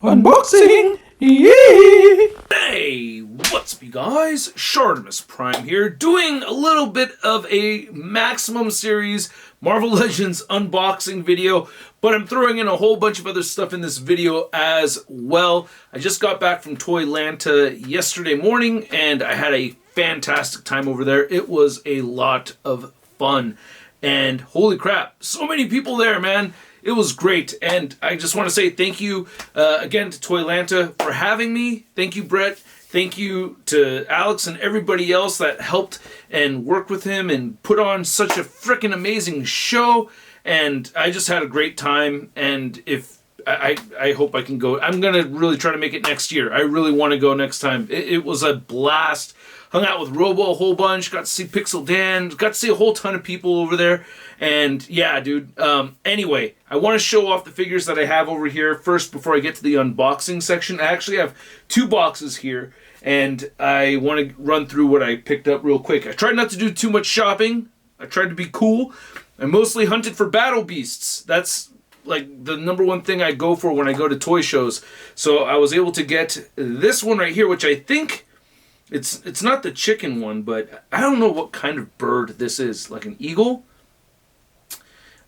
Unboxing! Yay! Hey, what's up you guys? ShartimusPrime here, doing a little bit of a Maximum Series Marvel Legends unboxing video, but I'm throwing in a whole bunch of other stuff in this video as well. I just got back from Toylanta yesterday morning, and I had a fantastic time over there. It was a lot of fun, and holy crap, so many people there, man. It was great, and I just want to say thank you again to Toylanta for having me. Thank you, Brett. Thank you to Alex and everybody else that helped and worked with him and put on such a freaking amazing show. And I just had a great time, and if I hope I can go. I'm going to really try to make it next year. I really want to go next time. It was a blast. Hung out with Robo a whole bunch. Got to see Pixel Dan. Got to see a whole ton of people over there. And yeah, dude. Anyway, I want to show off the figures that I have over here first before I get to the unboxing section. I actually have two boxes here, and I want to run through what I picked up real quick. I tried not to do too much shopping. I tried to be cool. I mostly hunted for battle beasts. That's like the number one thing I go for when I go to toy shows. So I was able to get this one right here, which I think it's not the chicken one, but I don't know what kind of bird this is. Like an eagle?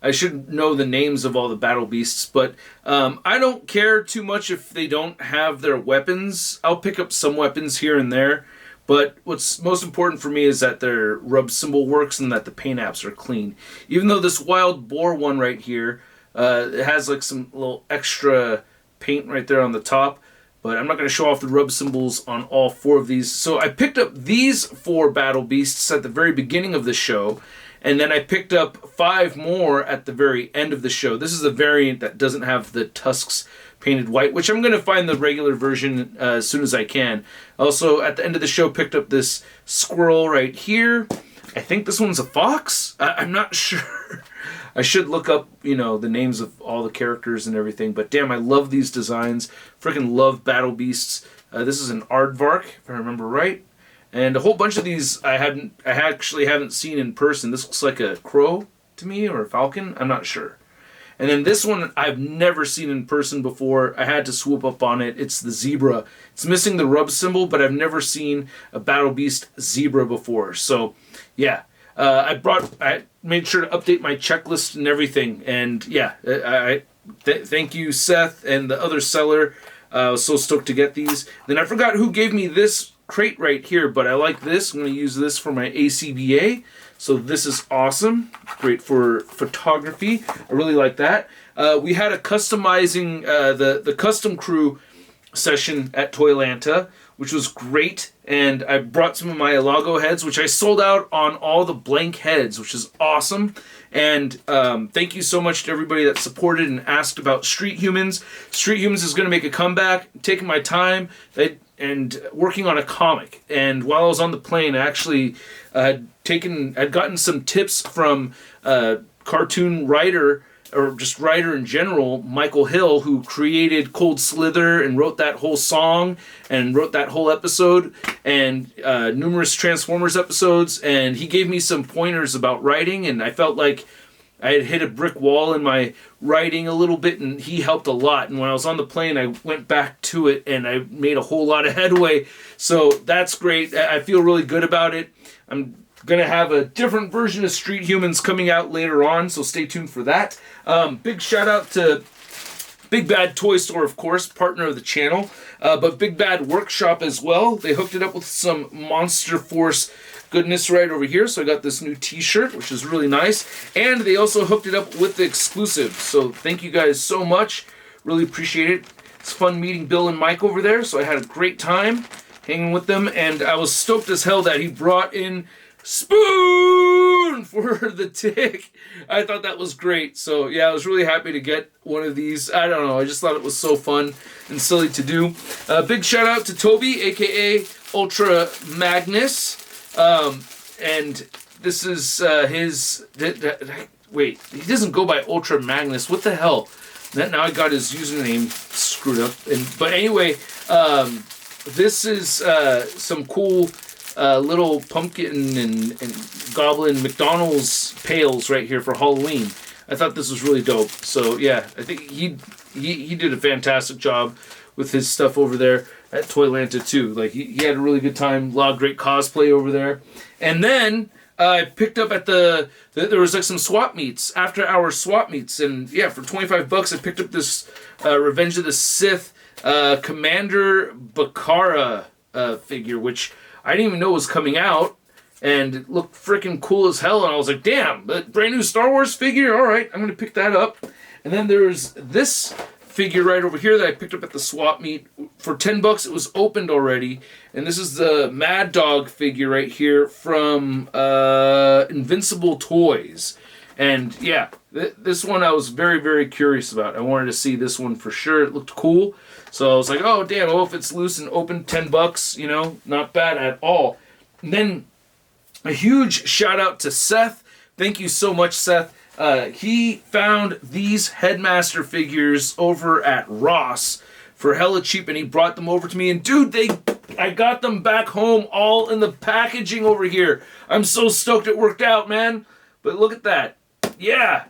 I should know the names of all the battle beasts, but I don't care too much if they don't have their weapons. I'll pick up some weapons here and there, but what's most important for me is that their rub symbol works and that the paint apps are clean. Even though this wild boar one right here, it has like some little extra paint right there on the top, but I'm not going to show off the rub symbols on all four of these. So I picked up these four battle beasts at the very beginning of the show, and then I picked up 5 more at the very end of the show. This is a variant that doesn't have the tusks painted white, which I'm going to find the regular version as soon as I can. Also, at the end of the show, picked up this squirrel right here. I think this one's a fox? I'm not sure. I should look up, you know, the names of all the characters and everything. But damn, I love these designs. Freaking love battle beasts. This is an aardvark, if I remember right. And a whole bunch of these I actually haven't seen in person. This looks like a crow to me, or a falcon. I'm not sure. And then this one I've never seen in person before. I had to swoop up on it. It's the zebra. It's missing the rub symbol, but I've never seen a battle beast zebra before. So yeah. I made sure to update my checklist and everything, and yeah, thank you, Seth, and the other seller. I was so stoked to get these. Then I forgot who gave me this crate right here, but I like this. I'm going to use this for my ACBA, so this is awesome. Great for photography. I really like that. We had a customizing, the custom crew session at Toylanta, which was great, and I brought some of my Ilago heads, which I sold out on all the blank heads, which is awesome. And thank you so much to everybody that supported and asked about Street Humans. Street Humans is going to make a comeback. Taking my time and working on a comic. And while I was on the plane, I actually had gotten some tips from cartoon writer, or just writer in general, Michael Hill, who created Cold Slither and wrote that whole song and wrote that whole episode and numerous Transformers episodes. And he gave me some pointers about writing, and I felt like I had hit a brick wall in my writing a little bit, and he helped a lot. And when I was on the plane, I went back to it, and I made a whole lot of headway. So that's great. I feel really good about it. I'm going to have a different version of Street Humans coming out later on, so stay tuned for that. Big shout out to Big Bad Toy Store, of course, partner of the channel, but Big Bad Workshop as well. They hooked it up with some Monster Force goodness right over here, so I got this new t-shirt, which is really nice, and they also hooked it up with the exclusive, so thank you guys so much. Really appreciate it. It's fun meeting Bill and Mike over there, so I had a great time hanging with them, and I was stoked as hell that he brought in Spoon for the tick. I thought that was great. So yeah, I was really happy to get one of these. I don't know, I just thought it was so fun and silly to do. Big shout out to Toby, aka Ultra Magnus. And this is his... Wait, he doesn't go by Ultra Magnus. What the hell? Now I got his username screwed up. But anyway, this is some cool little pumpkin and goblin McDonald's pails right here for Halloween. I thought this was really dope. So yeah, I think he did a fantastic job with his stuff over there at Toylanta too. Like he had a really good time, a lot of great cosplay over there. And then I picked up at there was like some swap meets, after hour swap meets, and yeah, for $25 I picked up this Revenge of the Sith Commander Bakara figure, which I didn't even know was coming out, and it looked freaking cool as hell, and I was like, damn, brand new Star Wars figure, alright, I'm gonna pick that up. And then there's this figure right over here that I picked up at the swap meet for $10. It was opened already, and this is the Mad Dog figure right here from Invincible Toys. And yeah, this one I was very, very curious about. I wanted to see this one for sure. It looked cool. So I was like, oh damn, well, if it's loose and open, $10, you know, not bad at all. And then a huge shout out to Seth. Thank you so much, Seth. He found these Headmaster figures over at Ross for hella cheap, and he brought them over to me. And dude, I got them back home all in the packaging over here. I'm so stoked it worked out, man. But look at that. Yeah.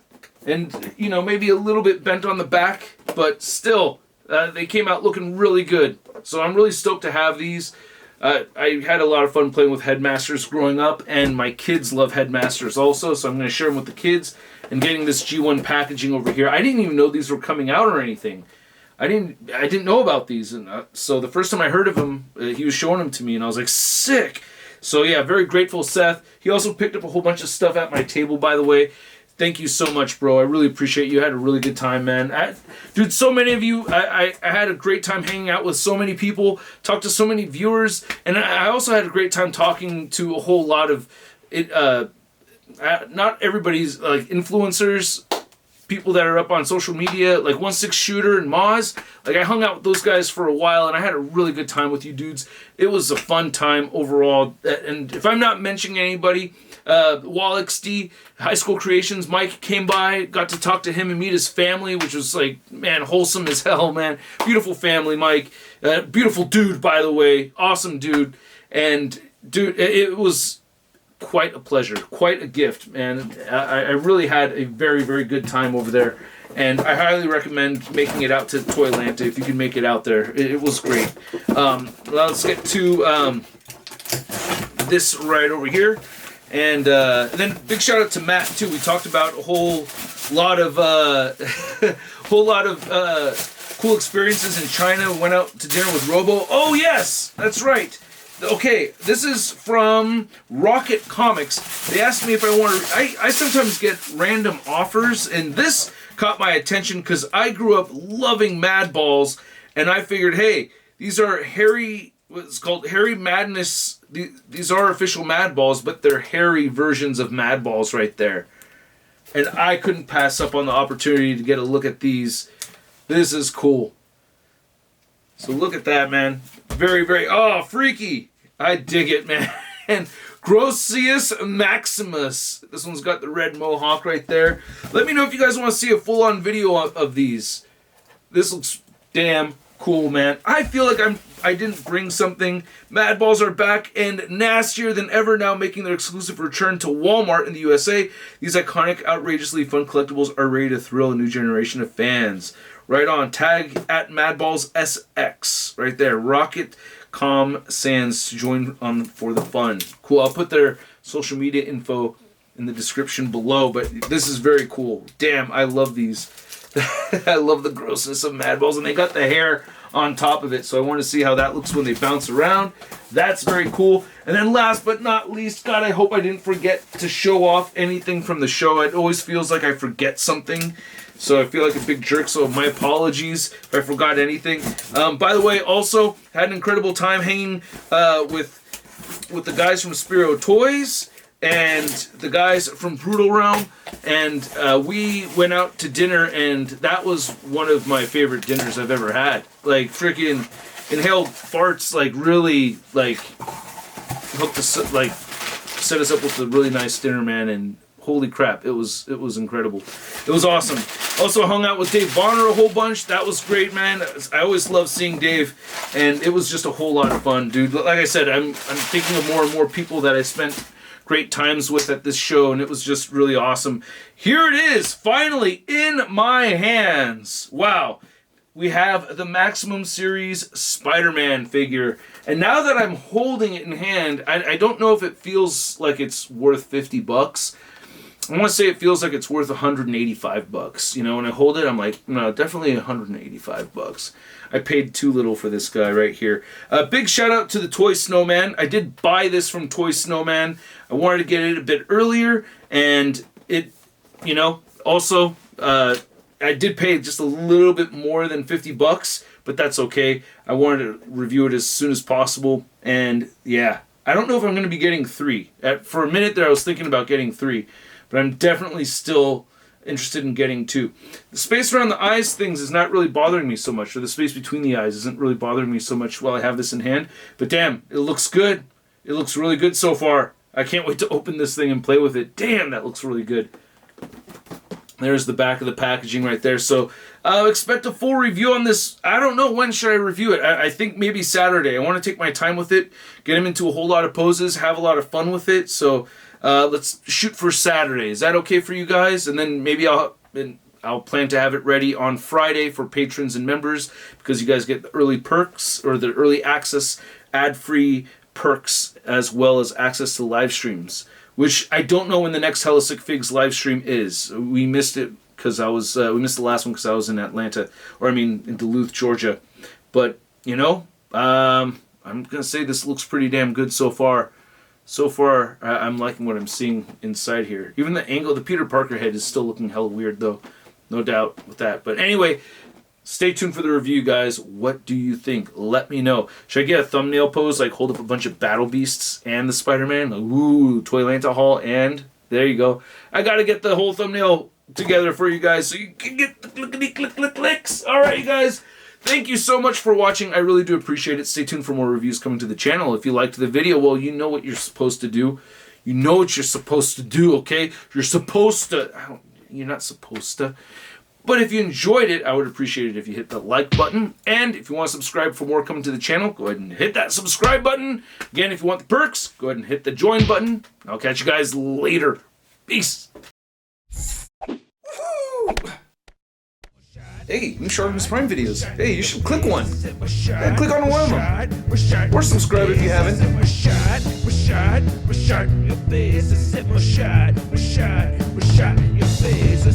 And, you know, maybe a little bit bent on the back, but still, they came out looking really good. So I'm really stoked to have these. I had a lot of fun playing with Headmasters growing up, and my kids love Headmasters also, so I'm going to share them with the kids. And getting this G1 packaging over here, I didn't even know these were coming out or anything. I didn't know about these, and so the first time I heard of him, he was showing them to me, and I was like, sick. So yeah, very grateful, Seth. He also picked up a whole bunch of stuff at my table, by the way. Thank you so much, bro. I really appreciate you. I had a really good time, man. Dude, so many of you, I had a great time hanging out with so many people, talked to so many viewers, and I also had a great time talking to a whole lot of, not everybody's, like, influencers, people that are up on social media, like 16Shooter and Moz. Like, I hung out with those guys for a while, and I had a really good time with you dudes. It was a fun time overall. And if I'm not mentioning anybody, WallXD, High School Creations, Mike came by, got to talk to him and meet his family, which was like, man, wholesome as hell, man. Beautiful family, Mike. Beautiful dude, by the way. Awesome dude. And, dude, it was quite a pleasure, quite a gift, man. I really had a very, very good time over there, and I highly recommend making it out to Toylanta if you can make it out there. It was great. Let's get to this right over here, and then big shout out to Matt too. We talked about a whole lot of cool experiences in China. Went out to dinner with Robo. Oh yes, that's right. Okay, this is from Rocket Comics. They asked me if I wanted... I sometimes get random offers, and this caught my attention because I grew up loving Mad Balls, and I figured, hey, these are what's called Harry Madness. These are official Mad Balls, but they're hairy versions of Mad Balls right there. And I couldn't pass up on the opportunity to get a look at these. This is cool. So look at that, man. Very, very... Oh, freaky. I dig it, man. And Grossius Maximus. This one's got the red mohawk right there. Let me know if you guys want to see a full-on video of these. This looks damn cool, man. I feel like I didn't bring something. Mad Balls are back and nastier than ever now, making their exclusive return to Walmart in the USA. These iconic, outrageously fun collectibles are ready to thrill a new generation of fans. Right on. Tag at MadBallsSX. Right there. Rocket Com Sands to join on for the fun. Cool. I'll put their social media info in the description below, but this is very cool. Damn, I love these. I love the grossness of Mad Balls, and they got the hair on top of it, so I want to see how that looks when they bounce around. That's very cool. And then last but not least, God, I hope I didn't forget to show off anything from the show. It always feels like I forget something, so I feel like a big jerk, so my apologies if I forgot anything. By the way, also, had an incredible time hanging with the guys from Spiro Toys and the guys from Brutal Realm, and we went out to dinner, and that was one of my favorite dinners I've ever had. Like, freaking Inhaled Farts, like, really, like, hooked us, like, set us up with a really nice dinner, man, and holy crap, it was incredible. It was awesome. Also hung out with Dave Bonner a whole bunch. That was great, man. I always love seeing Dave, and it was just a whole lot of fun, dude. Like I said, I'm thinking of more and more people that I spent great times with at this show, and it was just really awesome. Here it is, finally in my hands. Wow. we have the Maximum Series Spider-Man figure. And now that I'm holding it in hand, I don't know if it feels like it's worth 50 bucks. I want to say it feels like it's worth 185 bucks. You know, when I hold it, I'm like, no, definitely 185 bucks. I paid too little for this guy right here. Big shout out to the Toy Snowman. I did buy this from Toy Snowman. I wanted to get it a bit earlier, and it, you know, also, I did pay just a little bit more than 50 bucks, but that's okay. I wanted to review it as soon as possible, and yeah, I don't know if I'm going to be getting 3. For a minute there, I was thinking about getting 3, but I'm definitely still interested in getting 2. The space around the eyes things is not really bothering me so much, or the space between the eyes isn't really bothering me so much while I have this in hand, but damn, it looks good. It looks really good so far. I can't wait to open this thing and play with it. Damn, that looks really good. There's the back of the packaging right there. So expect a full review on this. I don't know when should I review it. I think maybe Saturday. I want to take my time with it, get him into a whole lot of poses, have a lot of fun with it. So let's shoot for Saturday. Is that okay for you guys? And then maybe I'll plan to have it ready on Friday for patrons and members, because you guys get the early perks, or the early access ad-free perks, as well as access to live streams, which I don't know when the next Hella Sick Figs live stream is. We missed it because we missed the last one because I was in Atlanta, or I mean in Duluth, Georgia. But you know, I'm gonna say this looks pretty damn good so far. So far, I'm liking what I'm seeing inside here. Even the angle, the Peter Parker head is still looking hella weird though, no doubt with that. But anyway, stay tuned for the review, guys. What do you think? Let me know. Should I get a thumbnail pose, like hold up a bunch of Battle Beasts and the Spider-Man? Like, ooh, Toylanta haul, and there you go. I gotta get the whole thumbnail together for you guys so you can get the clicks. All right, you guys. Thank you so much for watching. I really do appreciate it. Stay tuned for more reviews coming to the channel. If you liked the video, well, you know what you're supposed to do. You know what you're supposed to do, okay? You're supposed to... You're not supposed to... But if you enjoyed it, I would appreciate it if you hit the like button. And if you want to subscribe for more coming to the channel, go ahead and hit that subscribe button. Again, if you want the perks, go ahead and hit the join button. I'll catch you guys later. Peace. Hey, new ShartimusPrime videos. Hey, you should click one. Yeah, click on one of them. Or subscribe if you haven't. Your face,